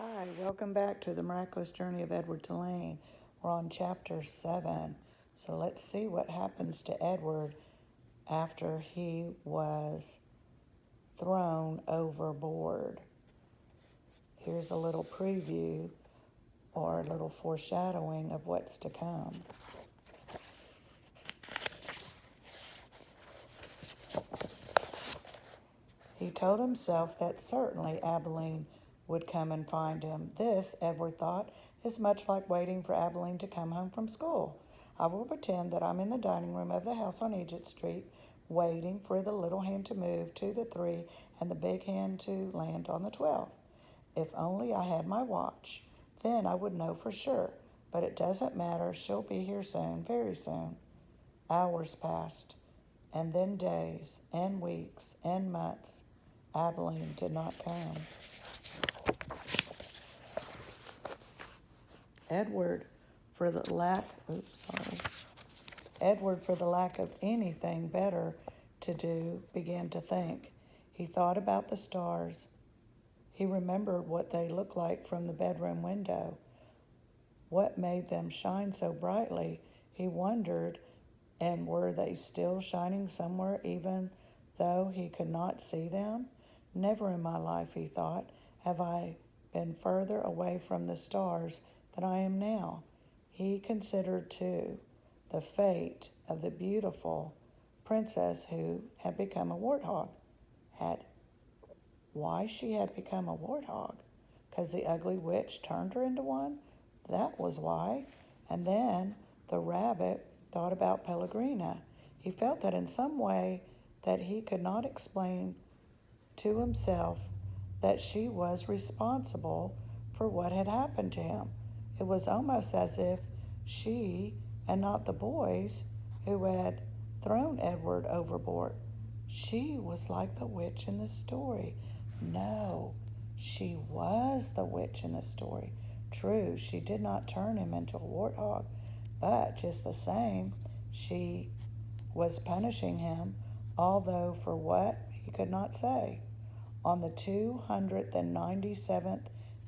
Hi, welcome back to the Miraculous Journey of Edward Tulane. We're on chapter 7. So let's see what happens to Edward after he was thrown overboard. Here's a little preview or a little foreshadowing of what's to come. He told himself that certainly Abilene would come and find him. This, Edward thought, is much like waiting for Abilene to come home from school. I will pretend that I'm in the dining room of the house on Egypt Street, waiting for the little hand to move to the 3 and the big hand to land on the 12. If only I had my watch. Then I would know for sure. But it doesn't matter. She'll be here soon, very soon. Hours passed, and then days, and weeks, and months. Abilene did not come. Edward, for the lack of anything better to do, began to think. He thought about the stars. He remembered what they looked like from the bedroom window. What made them shine so brightly, he wondered, and were they still shining somewhere even though he could not see them? Never in my life, he thought, have I been further away from the stars than I am now. He considered, too, the fate of the beautiful princess who had become a warthog. Why she had become a warthog? Because the ugly witch turned her into one? That was why. And then the rabbit thought about Pellegrina. He felt that in some way that he could not explain to himself that she was responsible for what had happened to him. It was almost as if she, and not the boys who had thrown Edward overboard. She was like the witch in the story. No, she was the witch in the story. True, she did not turn him into a warthog, but just the same, she was punishing him, although for what he could not say. On the 297th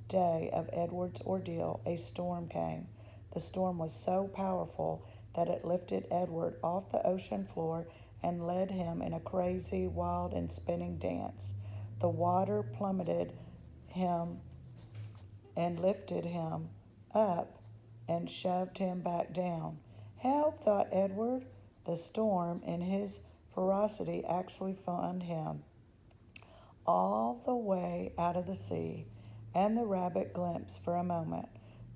day of Edward's ordeal, a storm came. The storm was so powerful that it lifted Edward off the ocean floor and led him in a crazy, wild, and spinning dance. The water plummeted him and lifted him up and shoved him back down. Help, thought Edward. The storm, in his ferocity, actually found him all the way out of the sea, and the rabbit glimpsed for a moment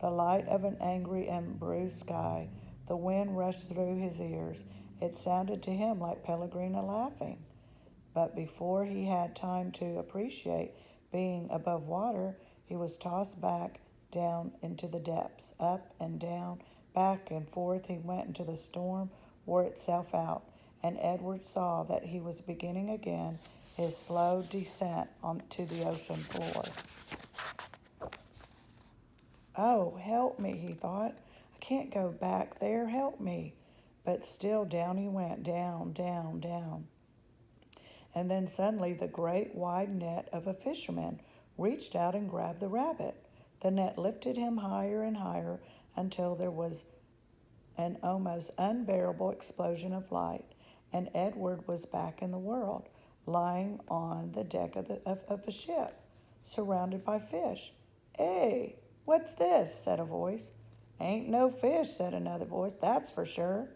the light of an angry and bruised sky. The wind rushed through his ears. It sounded to him like Pellegrina laughing. But before he had time to appreciate being above water, he was tossed back down into the depths. Up and down, back and forth he went until the storm wore itself out, and Edward saw that he was beginning again his slow descent onto the ocean floor. Oh, help me, he thought. I can't go back there. Help me. But still down he went, down, down, down. And then suddenly the great wide net of a fisherman reached out and grabbed the rabbit. The net lifted him higher and higher until there was an almost unbearable explosion of light, and Edward was back in the world, lying on the deck of a ship, surrounded by fish. Hey, what's this? Said a voice. Ain't no fish, said another voice, that's for sure.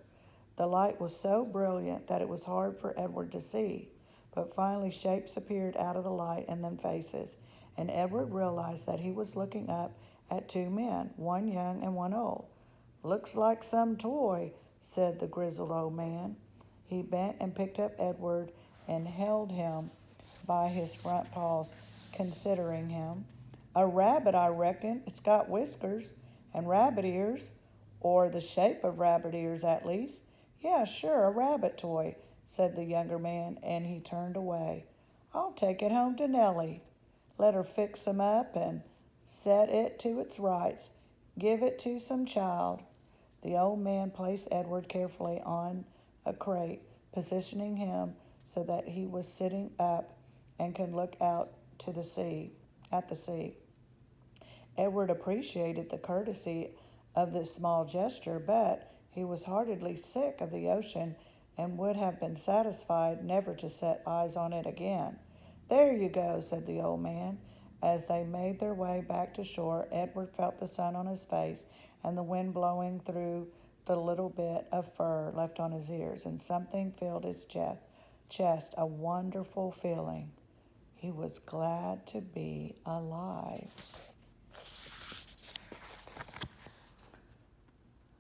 The light was so brilliant that it was hard for Edward to see, but finally shapes appeared out of the light and then faces, and Edward realized that he was looking up at two men, one young and one old. Looks like some toy, said the grizzled old man. He bent and picked up Edward and held him by his front paws, considering him. A rabbit, I reckon. It's got whiskers and rabbit ears, or the shape of rabbit ears at least. Yeah, sure, a rabbit toy, said the younger man, and he turned away. I'll take it home to Nellie. Let her fix him up and set it to its rights. Give it to some child. The old man placed Edward carefully on a crate, positioning him so that he was sitting up and could look out to the sea, at the sea. Edward appreciated the courtesy of this small gesture, but he was heartily sick of the ocean and would have been satisfied never to set eyes on it again. "There you go," said the old man. As they made their way back to shore, Edward felt the sun on his face and the wind blowing through the little bit of fur left on his ears, and something filled his chest, a wonderful feeling. He was glad to be alive.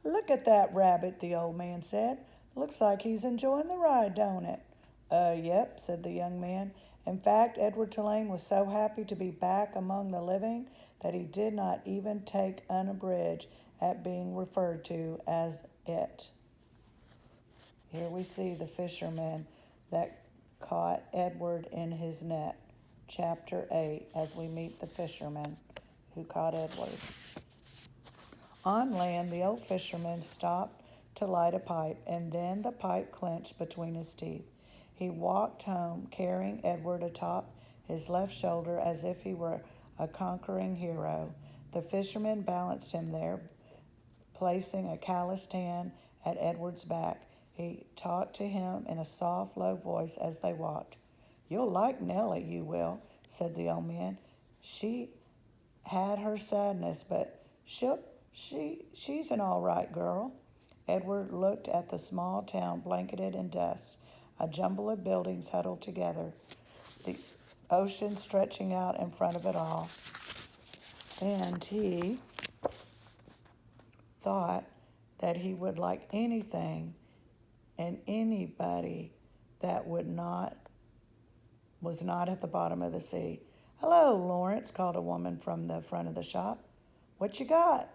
"Look at that rabbit," the old man said. "Looks like he's enjoying the ride, don't it?" Yep," said the young man. In fact, Edward Tulane was so happy to be back among the living that he did not even take umbrage at being referred to as it. Here we see the fisherman that caught Edward in his net. Chapter 8, as we meet the fisherman who caught Edward. On land, the old fisherman stopped to light a pipe, and then the pipe clenched between his teeth. He walked home, carrying Edward atop his left shoulder as if he were a conquering hero. The fisherman balanced him there, placing a calloused hand at Edward's back. He talked to him in a soft, low voice as they walked. "You'll like Nellie, you will," said the old man. "She had her sadness, but she's an all right girl." Edward looked at the small town blanketed in dust, a jumble of buildings huddled together, the ocean stretching out in front of it all. And he thought that he would like anything and anybody that was not at the bottom of the sea. "Hello, Lawrence," called a woman from the front of the shop. "What you got?"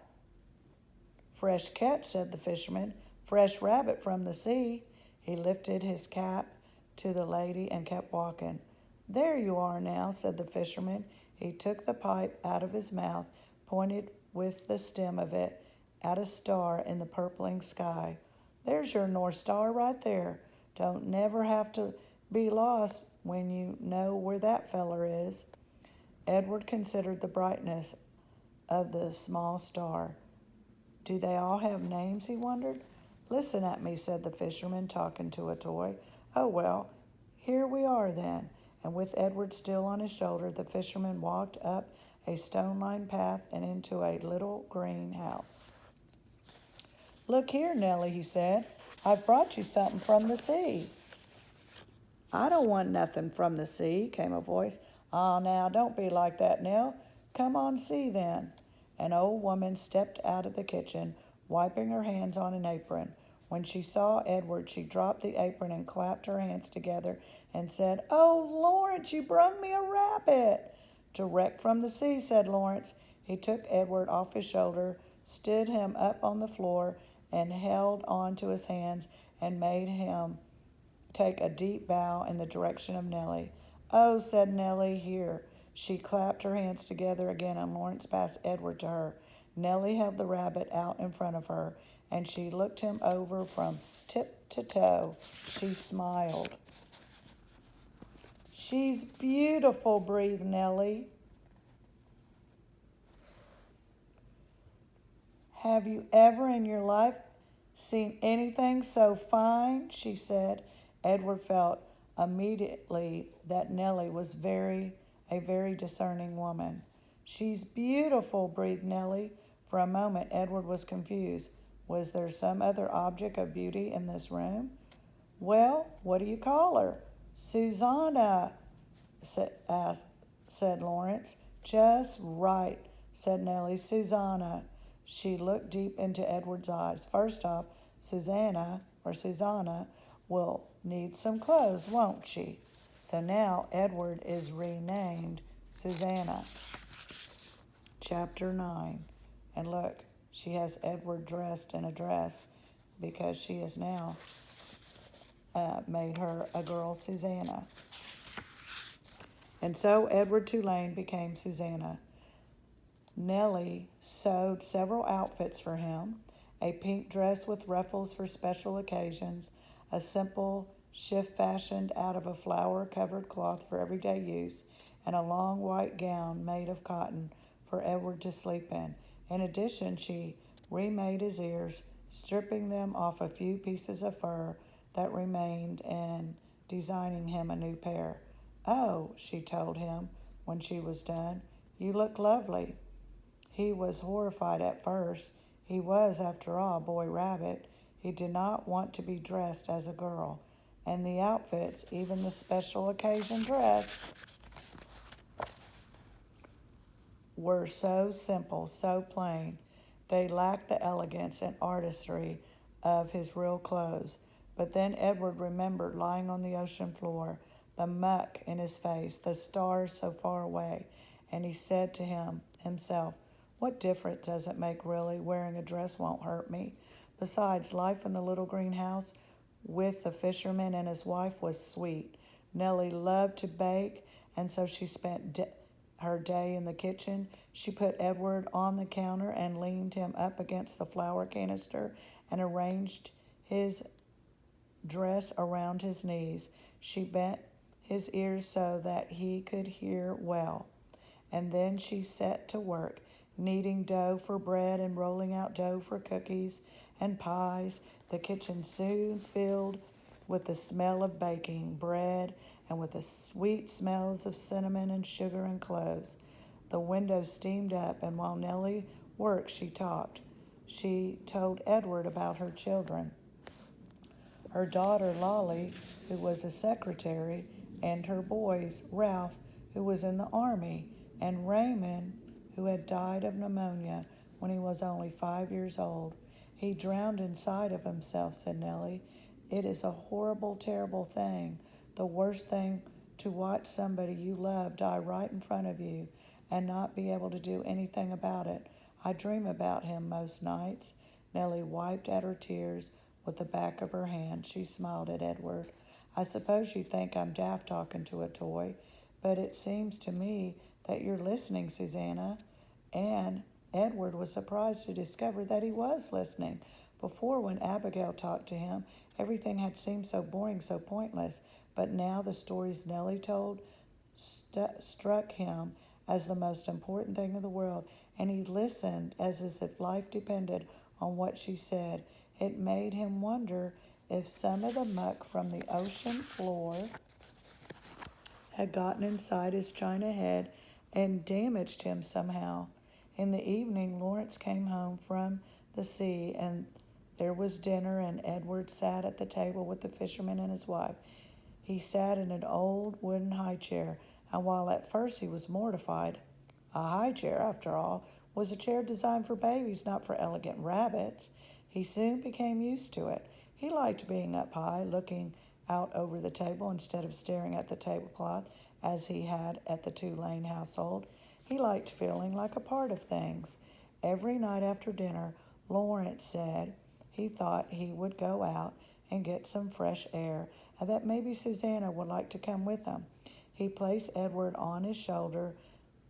"Fresh catch," said the fisherman. "Fresh rabbit from the sea." He lifted his cap to the lady and kept walking. "There you are now," said the fisherman. He took the pipe out of his mouth, pointed with the stem of it at a star in the purpling sky. "There's your North Star right there. Don't never have to be lost when you know where that feller is." Edward considered the brightness of the small star. "Do they all have names?" he wondered. "Listen at me," said the fisherman, talking to a toy. "Oh, well, here we are then." And with Edward still on his shoulder, the fisherman walked up a stone-lined path and into a little green house. "Look here, Nellie," he said. "I've brought you something from the sea." "I don't want nothing from the sea," came a voice. "Aw, now, don't be like that, Nell. Come on, see then." An old woman stepped out of the kitchen, wiping her hands on an apron. When she saw Edward, she dropped the apron and clapped her hands together and said, "Oh, Lawrence, you brung me a rabbit." "Direct from the sea," said Lawrence. He took Edward off his shoulder, stood him up on the floor, and held on to his hands and made him take a deep bow in the direction of Nellie. "Oh," said Nellie, "here." She clapped her hands together again, and Lawrence passed Edward to her. Nellie held the rabbit out in front of her, and she looked him over from tip to toe. She smiled. "She's beautiful," breathed Nellie. "Have you ever in your life seen anything so fine?" she said. Edward felt immediately that Nellie was a very discerning woman. "She's beautiful," breathed Nellie. For a moment, Edward was confused. Was there some other object of beauty in this room? "Well, what do you call her?" "Susanna," said Lawrence. "Just right," said Nellie. "Susanna." She looked deep into Edward's eyes. "First off, Susanna will need some clothes, won't she?" So now Edward is renamed Susanna. Chapter 9. And look, she has Edward dressed in a dress because she has now made her a girl, Susanna. And so Edward Tulane became Susanna. Nellie sewed several outfits for him: a pink dress with ruffles for special occasions, a simple shift fashioned out of a flower-covered cloth for everyday use, and a long white gown made of cotton for Edward to sleep in. In addition, she remade his ears, stripping them off a few pieces of fur that remained and designing him a new pair. "Oh," she told him when she was done, "you look lovely." He was horrified at first. He was, after all, a boy rabbit. He did not want to be dressed as a girl. And the outfits, even the special occasion dress, were so simple, so plain. They lacked the elegance and artistry of his real clothes. But then Edward remembered lying on the ocean floor, the muck in his face, the stars so far away, and he said to himself, "What difference does it make, really? Wearing a dress won't hurt me." Besides, life in the little greenhouse with the fisherman and his wife was sweet. Nellie loved to bake, and so she spent her day in the kitchen. She put Edward on the counter and leaned him up against the flour canister and arranged his dress around his knees. She bent his ears so that he could hear well. And then she set to work, kneading dough for bread and rolling out dough for cookies and pies. The kitchen soon filled with the smell of baking bread and with the sweet smells of cinnamon and sugar and cloves. The windows steamed up, and while Nellie worked, she talked. She told Edward about her children. Her daughter, Lolli, who was a secretary, and her boys, Ralph, who was in the army, and Raymond, who had died of pneumonia when he was only 5 years old. "He drowned inside of himself," said Nellie. "It is a horrible, terrible thing. The worst thing to watch somebody you love die right in front of you and not be able to do anything about it. I dream about him most nights." Nellie wiped at her tears with the back of her hand. She smiled at Edward. "I suppose you think I'm daft talking to a toy, but it seems to me that you're listening, Susanna." And Edward was surprised to discover that he was listening. Before, when Abigail talked to him, everything had seemed so boring, so pointless. But now the stories Nellie told struck him as the most important thing in the world, and he listened as if life depended on what she said. It made him wonder if some of the muck from the ocean floor had gotten inside his china head and damaged him somehow. In the evening, Lawrence came home from the sea, and there was dinner, and Edward sat at the table with the fisherman and his wife. He sat in an old wooden high chair, and while at first he was mortified, a high chair, after all, was a chair designed for babies, not for elegant rabbits. He soon became used to it. He liked being up high, looking out over the table instead of staring at the tablecloth as he had at the Tulane household. He liked feeling like a part of things. Every night after dinner, Lawrence said he thought he would go out and get some fresh air, and that maybe Susanna would like to come with him. He placed Edward on his shoulder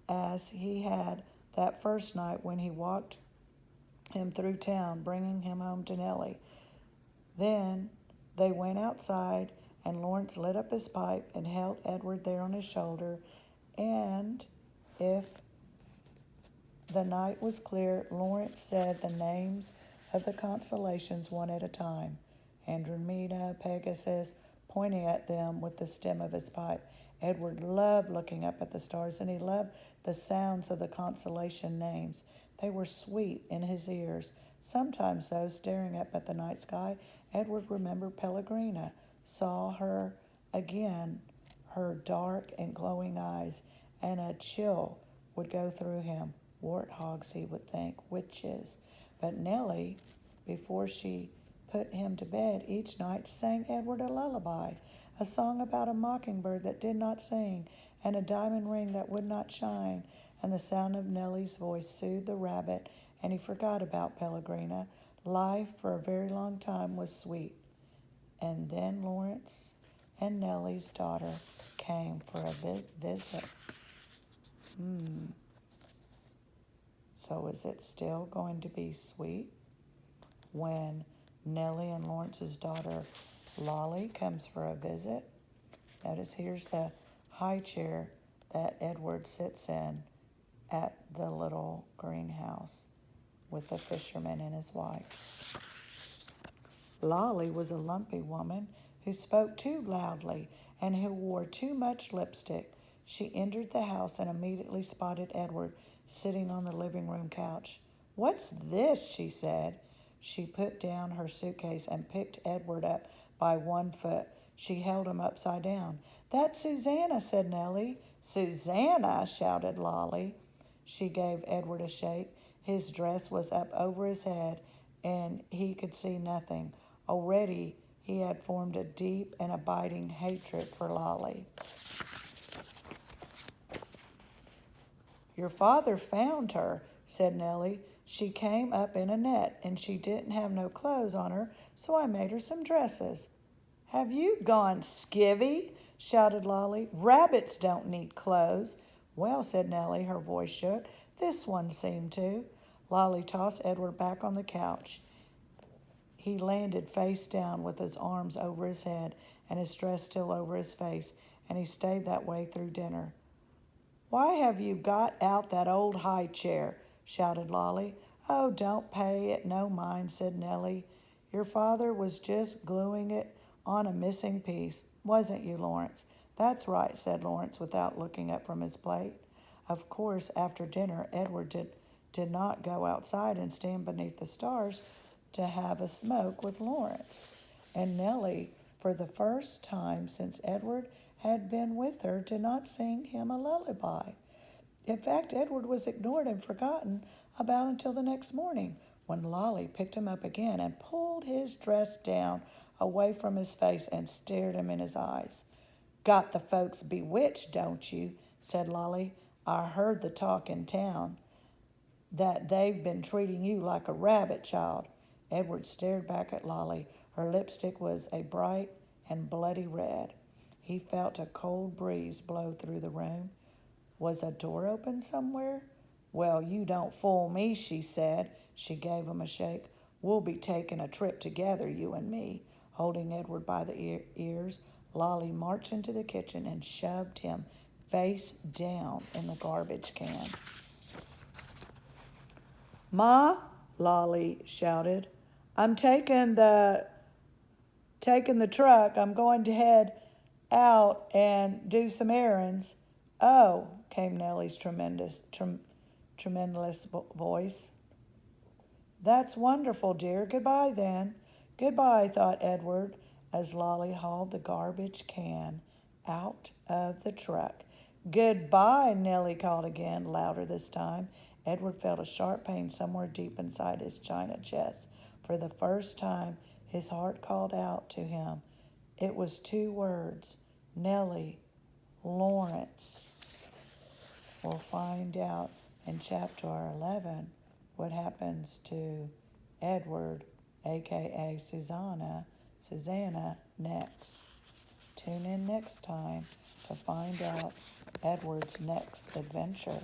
as he had that first night when he walked him through town, bringing him home to Nellie. Then they went outside, and Lawrence lit up his pipe and held Edward there on his shoulder. And if the night was clear, Lawrence said the names of the constellations one at a time. Andromeda, Pegasus, pointing at them with the stem of his pipe. Edward loved looking up at the stars, and he loved the sounds of the constellation names. They were sweet in his ears. Sometimes, though, staring up at the night sky, Edward remembered Pellegrina, saw her again, her dark and glowing eyes, and a chill would go through him. Warthogs, he would think, witches. But Nellie, before she put him to bed each night, sang Edward a lullaby, a song about a mockingbird that did not sing, and a diamond ring that would not shine. And the sound of Nellie's voice soothed the rabbit, and he forgot about Pellegrina. Life for a very long time was sweet. And then Lawrence and Nellie's daughter came for a visit. So is it still going to be sweet when Nellie and Lawrence's daughter Lolli comes for a visit? Notice here's the high chair that Edward sits in. at the little greenhouse with the fisherman and his wife. Lolli was a lumpy woman who spoke too loudly and who wore too much lipstick. She entered the house and immediately spotted Edward sitting on the living room couch. "What's this?" she said. She put down her suitcase and picked Edward up by one foot. She held him upside down. "That's Susanna," said Nellie. "Susanna!" shouted Lolli. She gave Edward a shake. His dress was up over his head, and he could see nothing. Already he had formed a deep and abiding hatred for Lolli. "Your father found her," said Nellie. "She came up in a net, and she didn't have no clothes on her, so I made her some dresses." "Have you gone skivvy?" shouted Lolli. "Rabbits don't need clothes." "Well," said Nellie, her voice shook, "this one seemed to." Lolli tossed Edward back on the couch. He landed face down with his arms over his head and his dress still over his face, and he stayed that way through dinner. "Why have you got out that old high chair?" shouted Lolli. "Oh, don't pay it no mind," said Nellie. "Your father was just gluing it on a missing piece. Wasn't you, Lawrence?" "That's right," said Lawrence without looking up from his plate. Of course, after dinner, Edward did not go outside and stand beneath the stars to have a smoke with Lawrence. And Nellie, for the first time since Edward had been with her, did not sing him a lullaby. In fact, Edward was ignored and forgotten about until the next morning, when Lolli picked him up again and pulled his dress down away from his face and stared him in his eyes. "Got the folks bewitched, don't you?" said Lolli. "I heard the talk in town that they've been treating you like a rabbit child." Edward stared back at Lolli. Her lipstick was a bright and bloody red. He felt a cold breeze blow through the room. Was a door open somewhere? "Well, you don't fool me," she said. She gave him a shake. "We'll be taking a trip together, you and me." Holding Edward by the ears, Lolli marched into the kitchen and shoved him face down in the garbage can. "Ma," Lolli shouted, I'm taking the truck. I'm going to head out and do some errands." "Oh," came Nellie's tremendous voice. "That's wonderful, dear. Goodbye, then." "Goodbye," thought Edward, as Lolli hauled the garbage can out of the truck. "Goodbye," Nellie called again, louder this time. Edward felt a sharp pain somewhere deep inside his china chest. For the first time, his heart called out to him. It was 2 words: Nellie, Lawrence. We'll find out in chapter 11 what happens to Edward, aka Susanna, next. Tune in next time to find out Edward's next adventure.